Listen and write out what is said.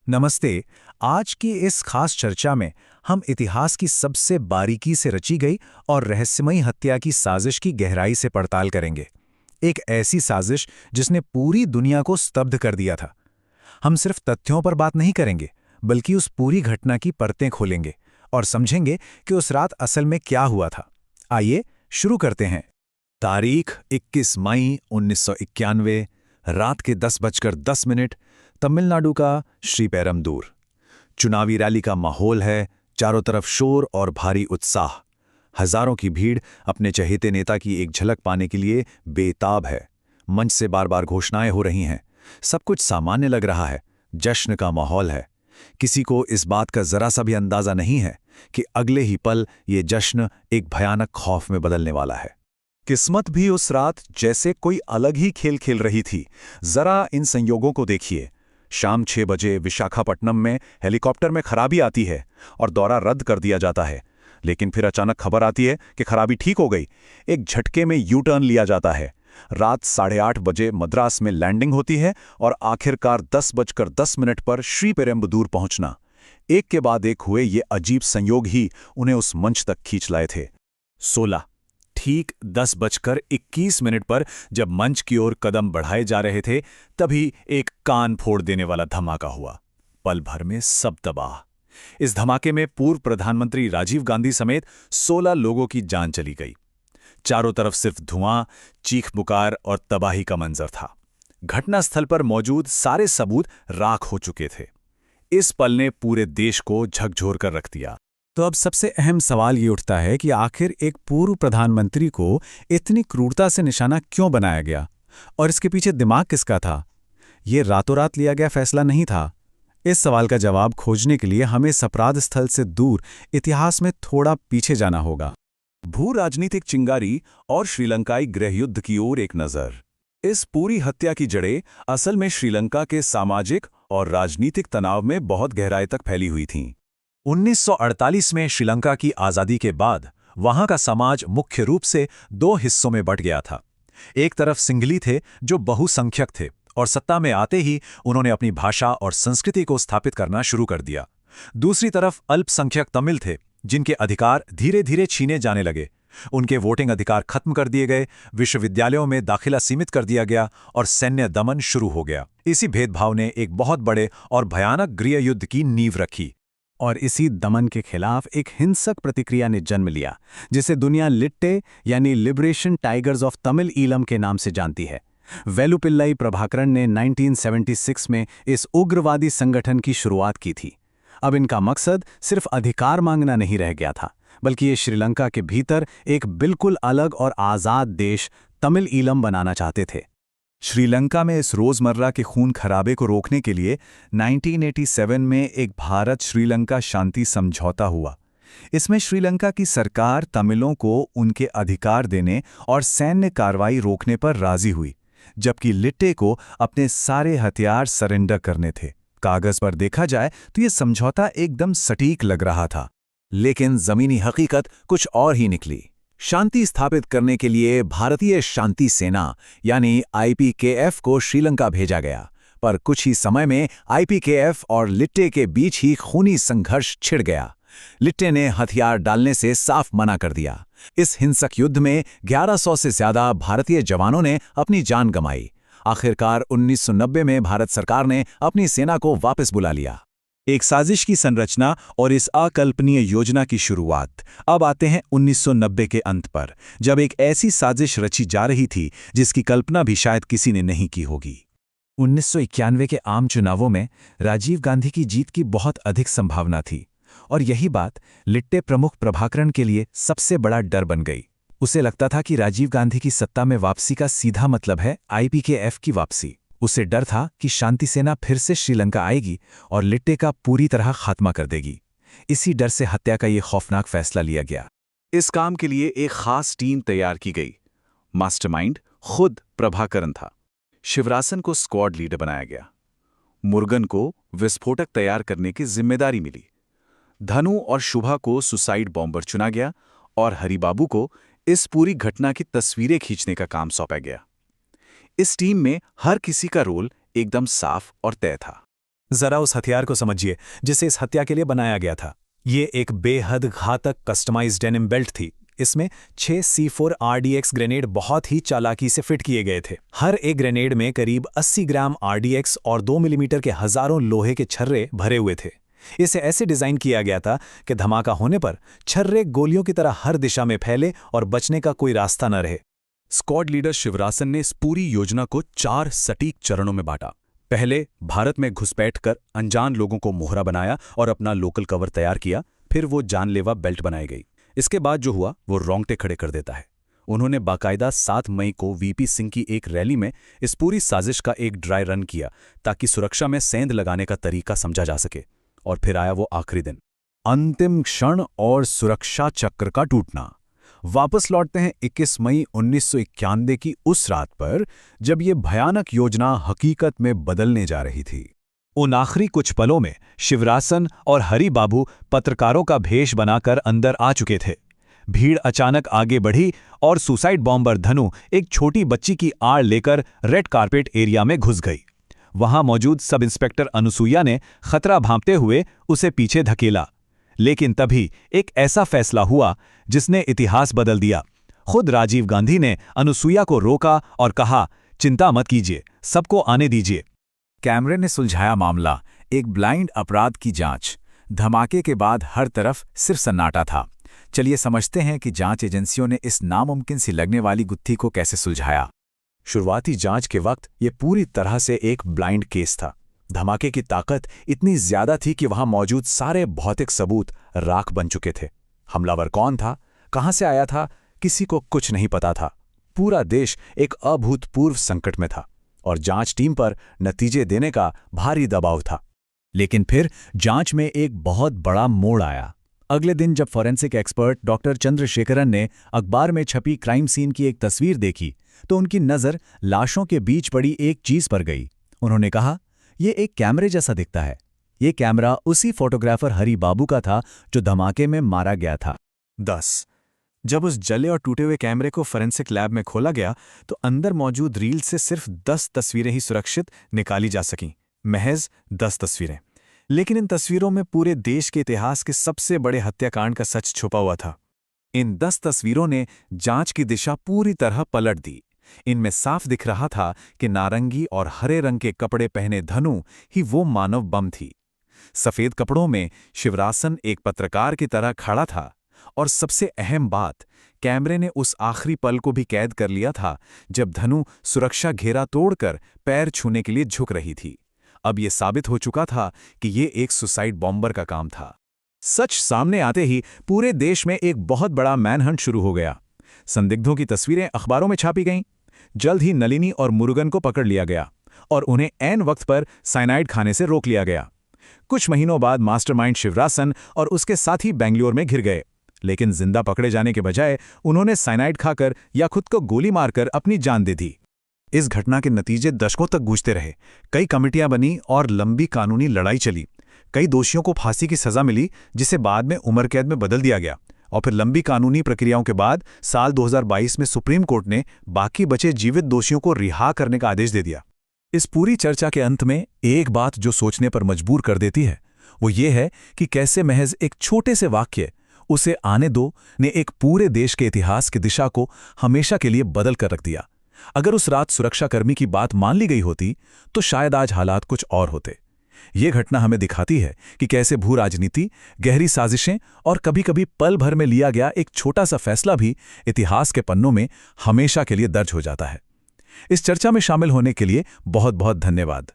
नमस्ते। आज की इस खास चर्चा में हम इतिहास की सबसे बारीकी से रची गई और रहस्यमयी हत्या की साजिश की गहराई से पड़ताल करेंगे। एक ऐसी साजिश जिसने पूरी दुनिया को स्तब्ध कर दिया था। हम सिर्फ तथ्यों पर बात नहीं करेंगे, बल्कि उस पूरी घटना की परतें खोलेंगे और समझेंगे कि उस रात असल में क्या हुआ था। आइए शुरू करते हैं। तारीख 21 मई 1991, रात के 10:10, तमिलनाडु का श्रीपेरमदूर। चुनावी रैली का माहौल है, चारों तरफ शोर और भारी उत्साह। हजारों की भीड़ अपने चहेते नेता की एक झलक पाने के लिए बेताब है। मंच से बार बार घोषणाएं हो रही हैं। सब कुछ सामान्य लग रहा है, जश्न का माहौल है। किसी को इस बात का जरा सा भी अंदाजा नहीं है कि अगले ही पल ये जश्न एक भयानक खौफ में बदलने वाला है। किस्मत भी उस रात जैसे कोई अलग ही खेल खेल रही थी। जरा इन संयोगों को देखिए। शाम 6 बजे विशाखापट्टनम में हेलीकॉप्टर में खराबी आती है और दौरा रद्द कर दिया जाता है। लेकिन फिर अचानक खबर आती है कि खराबी ठीक हो गई। एक झटके में यू टर्न लिया जाता है। रात 8:30 बजे मद्रास में लैंडिंग होती है और आखिरकार 10:10 पर श्रीपेरम्बदूर पहुंचना। एक के बाद एक हुए ये अजीब संयोग ही उन्हें उस मंच तक खींच लाए थे। 16 ठीक 10:21 पर जब मंच की ओर कदम बढ़ाए जा रहे थे, तभी एक कान फोड़ देने वाला धमाका हुआ। पल भर में सब तबाह। इस धमाके में पूर्व प्रधानमंत्री राजीव गांधी समेत 16 लोगों की जान चली गई। चारों तरफ सिर्फ धुआं, चीख पुकार और तबाही का मंजर था। घटनास्थल पर मौजूद सारे सबूत राख हो चुके थे। इस पल ने पूरे देश को झकझोर कर रख दिया। तो अब सबसे अहम सवाल ये उठता है कि आखिर एक पूर्व प्रधानमंत्री को इतनी क्रूरता से निशाना क्यों बनाया गया, और इसके पीछे दिमाग किसका था? ये रातों रात लिया गया फैसला नहीं था। इस सवाल का जवाब खोजने के लिए हमें इस अपराध स्थल से दूर इतिहास में थोड़ा पीछे जाना होगा। भू राजनीतिक चिंगारी और श्रीलंकाई गृहयुद्ध की ओर एक नजर। इस पूरी हत्या की जड़ें असल में श्रीलंका के सामाजिक और राजनीतिक तनाव में बहुत गहराई तक फैली हुई थीं। 1948 में श्रीलंका की आज़ादी के बाद वहां का समाज मुख्य रूप से दो हिस्सों में बंट गया था। एक तरफ सिंघली थे जो बहुसंख्यक थे और सत्ता में आते ही उन्होंने अपनी भाषा और संस्कृति को स्थापित करना शुरू कर दिया। दूसरी तरफ अल्पसंख्यक तमिल थे जिनके अधिकार धीरे धीरे छीने जाने लगे। उनके वोटिंग अधिकार खत्म कर दिए गए, विश्वविद्यालयों में दाखिला सीमित कर दिया गया और सैन्य दमन शुरू हो गया। इसी भेदभाव ने एक बहुत बड़े और भयानक गृहयुद्ध की नींव रखी। और इसी दमन के खिलाफ एक हिंसक प्रतिक्रिया ने जन्म लिया, जिसे दुनिया लिट्टे यानी liberation tigers of Tamil Eelam के नाम से जानती है। वेलुपिल्लाई प्रभाकरन ने 1976 में इस उग्रवादी संगठन की शुरुआत की थी। अब इनका मकसद सिर्फ अधिकार मांगना नहीं रह गया था, बल्कि ये श्रीलंका के भीतर एक बिल्कुल अलग और आज़ाद देश तमिल ईलम बनाना चाहते थे। श्रीलंका में इस रोजमर्रा के खून खराबे को रोकने के लिए 1987 में एक भारत श्रीलंका शांति समझौता हुआ। इसमें श्रीलंका की सरकार तमिलों को उनके अधिकार देने और सैन्य कार्रवाई रोकने पर राजी हुई, जबकि लिट्टे को अपने सारे हथियार सरेंडर करने थे। कागज पर देखा जाए तो ये समझौता एकदम सटीक लग रहा था, लेकिन जमीनी हकीकत कुछ और ही निकली। शांति स्थापित करने के लिए भारतीय शांति सेना यानी आईपीकेएफ को श्रीलंका भेजा गया, पर कुछ ही समय में आईपीकेएफ और लिट्टे के बीच ही खूनी संघर्ष छिड़ गया। लिट्टे ने हथियार डालने से साफ मना कर दिया। इस हिंसक युद्ध में 1100 से ज्यादा भारतीय जवानों ने अपनी जान गंवाई। आखिरकार 1990 में भारत सरकार ने अपनी सेना को वापस बुला लिया। एक साजिश की संरचना और इस अकल्पनीय योजना की शुरुआत। अब आते हैं 1990 के अंत पर, जब एक ऐसी साजिश रची जा रही थी जिसकी कल्पना भी शायद किसी ने नहीं की होगी। 1991 के आम चुनावों में राजीव गांधी की जीत की बहुत अधिक संभावना थी, और यही बात लिट्टे प्रमुख प्रभाकरन के लिए सबसे बड़ा डर बन गई। उसे लगता था कि राजीव गांधी की सत्ता में वापसी का सीधा मतलब है आईपीकेएफ की वापसी। उसे डर था कि शांति सेना फिर से श्रीलंका आएगी और लिट्टे का पूरी तरह खात्मा कर देगी। इसी डर से हत्या का ये खौफनाक फैसला लिया गया। इस काम के लिए एक खास टीम तैयार की गई। मास्टरमाइंड खुद प्रभाकरन था। शिवरासन को स्क्वाड लीडर बनाया गया। मुर्गन को विस्फोटक तैयार करने की जिम्मेदारी मिली। धनु और शुभा को सुसाइड बॉम्बर चुना गया और हरिबाबू को इस पूरी घटना की तस्वीरें खींचने का काम सौंपा गया। इस टीम में हर किसी का रोल एकदम साफ और तय था। जरा उस हथियार को समझिए जिसे इस हत्या के लिए बनाया गया था। ये एक बेहद घातक कस्टमाइज्ड डेनिम बेल्ट थी। इसमें 6 C4 RDX ग्रेनेड बहुत ही चालाकी से फिट किए गए थे। हर एक ग्रेनेड में करीब 80 ग्राम RDX और 2 मिलीमीटर के हजारों लोहे के छर्रे भरे हुए थे। इसे ऐसे डिजाइन किया गया था कि धमाका होने पर छर्रे गोलियों की तरह हर दिशा में फैले और बचने का कोई रास्ता न रहे। स्क्वाड लीडर शिवरासन ने इस पूरी योजना को 4 सटीक चरणों में बांटा। पहले भारत में घुसपैठ कर अनजान लोगों को मोहरा बनाया और अपना लोकल कवर तैयार किया। फिर वो जानलेवा बेल्ट बनाई गई। इसके बाद जो हुआ वो रोंगटे खड़े कर देता है। उन्होंने बाकायदा 7 मई को वीपी सिंह की एक रैली में इस पूरी साजिश का एक ड्राई रन किया ताकि सुरक्षा में सेंध लगाने का तरीका समझा जा सके। और फिर आया वो आखिरी दिन, अंतिम क्षण और सुरक्षा चक्र का टूटना। वापस लौटते हैं 21 मई 1991 की उस रात पर जब ये भयानक योजना हकीकत में बदलने जा रही थी। उन आखिरी कुछ पलों में शिवरासन और हरि बाबू पत्रकारों का भेष बनाकर अंदर आ चुके थे। भीड़ अचानक आगे बढ़ी और सुसाइड बॉम्बर धनु एक छोटी बच्ची की आड़ लेकर रेड कारपेट एरिया में घुस गई। वहां मौजूद सब इंस्पेक्टर अनुसुईया ने खतरा भांपते हुए उसे पीछे धकेला। लेकिन तभी एक ऐसा फैसला हुआ जिसने इतिहास बदल दिया। खुद राजीव गांधी ने अनुसुईया को रोका और कहा, चिंता मत कीजिए, सबको आने दीजिए। कैमरे ने सुलझाया मामला, एक ब्लाइंड अपराध की जांच। धमाके के बाद हर तरफ सिर्फ सन्नाटा था। चलिए समझते हैं कि जांच एजेंसियों ने इस नामुमकिन सी लगने वाली गुत्थी को कैसे सुलझाया। शुरुआती जांच के वक्त ये पूरी तरह से एक ब्लाइंड केस था। धमाके की ताकत इतनी ज्यादा थी कि वहां मौजूद सारे भौतिक सबूत राख बन चुके थे। हमलावर कौन था, कहां से आया था, किसी को कुछ नहीं पता था। पूरा देश एक अभूतपूर्व संकट में था और जांच टीम पर नतीजे देने का भारी दबाव था। लेकिन फिर जांच में एक बहुत बड़ा मोड़ आया। अगले दिन जब फॉरेंसिक एक्सपर्ट डॉक्टर चंद्रशेखरन ने अखबार में छपी क्राइम सीन की एक तस्वीर देखी तो उनकी नज़र लाशों के बीच पड़ी एक चीज पर गई। उन्होंने कहा, ये एक कैमरे जैसा दिखता है। ये कैमरा उसी फोटोग्राफर हरि बाबू का था जो धमाके में मारा गया था। 10 जब उस जले और टूटे हुए कैमरे को फोरेंसिक लैब में खोला गया तो अंदर मौजूद रील से सिर्फ 10 तस्वीरें ही सुरक्षित निकाली जा सकीं। महज 10 तस्वीरें। लेकिन इन तस्वीरों में पूरे देश के इतिहास के सबसे बड़े हत्याकांड का सच छुपा हुआ था। इन 10 तस्वीरों ने जांच की दिशा पूरी तरह पलट दी। इनमें साफ दिख रहा था कि नारंगी और हरे रंग के कपड़े पहने धनु ही वो मानव बम थी। सफेद कपड़ों में शिवरासन एक पत्रकार की तरह खड़ा था और सबसे अहम बात, कैमरे ने उस आखिरी पल को भी कैद कर लिया था जब धनु सुरक्षा घेरा तोड़कर पैर छूने के लिए झुक रही थी। अब यह साबित हो चुका था कि ये एक सुसाइड बॉम्बर का काम था। सच सामने आते ही पूरे देश में एक बहुत बड़ा मैनहंट शुरू हो गया। संदिग्धों की तस्वीरें अखबारों में छापी गईं। जल्द ही नलिनी और मुरुगन को पकड़ लिया गया और उन्हें ऐन वक्त पर साइनाइड खाने से रोक लिया गया। कुछ महीनों बाद मास्टरमाइंड शिवरासन और उसके साथी बेंगलुरु में घिर गए, लेकिन जिंदा पकड़े जाने के बजाय उन्होंने साइनाइड खाकर या खुद को गोली मारकर अपनी जान दे दी। इस घटना के नतीजे दशकों तक गूंजते रहे। कई कमेटियां बनी और लंबी कानूनी लड़ाई चली। कई दोषियों को फांसी की सजा मिली जिसे बाद में उम्र कैद में बदल दिया गया। और फिर लंबी कानूनी प्रक्रियाओं के बाद साल 2022 में सुप्रीम कोर्ट ने बाकी बचे जीवित दोषियों को रिहा करने का आदेश दे दिया। इस पूरी चर्चा के अंत में एक बात जो सोचने पर मजबूर कर देती है वो ये है कि कैसे महज एक छोटे से वाक्य, उसे आने दो, ने एक पूरे देश के इतिहास की दिशा को हमेशा के लिए बदल कर रख दिया। अगर उस रात सुरक्षाकर्मी की बात मान ली गई होती तो शायद आज हालात कुछ और होते। ये घटना हमें दिखाती है कि कैसे भू राजनीति, गहरी साजिशें और कभी-कभी पल भर में लिया गया एक छोटा सा फैसला भी इतिहास के पन्नों में हमेशा के लिए दर्ज हो जाता है। इस चर्चा में शामिल होने के लिए बहुत बहुत धन्यवाद।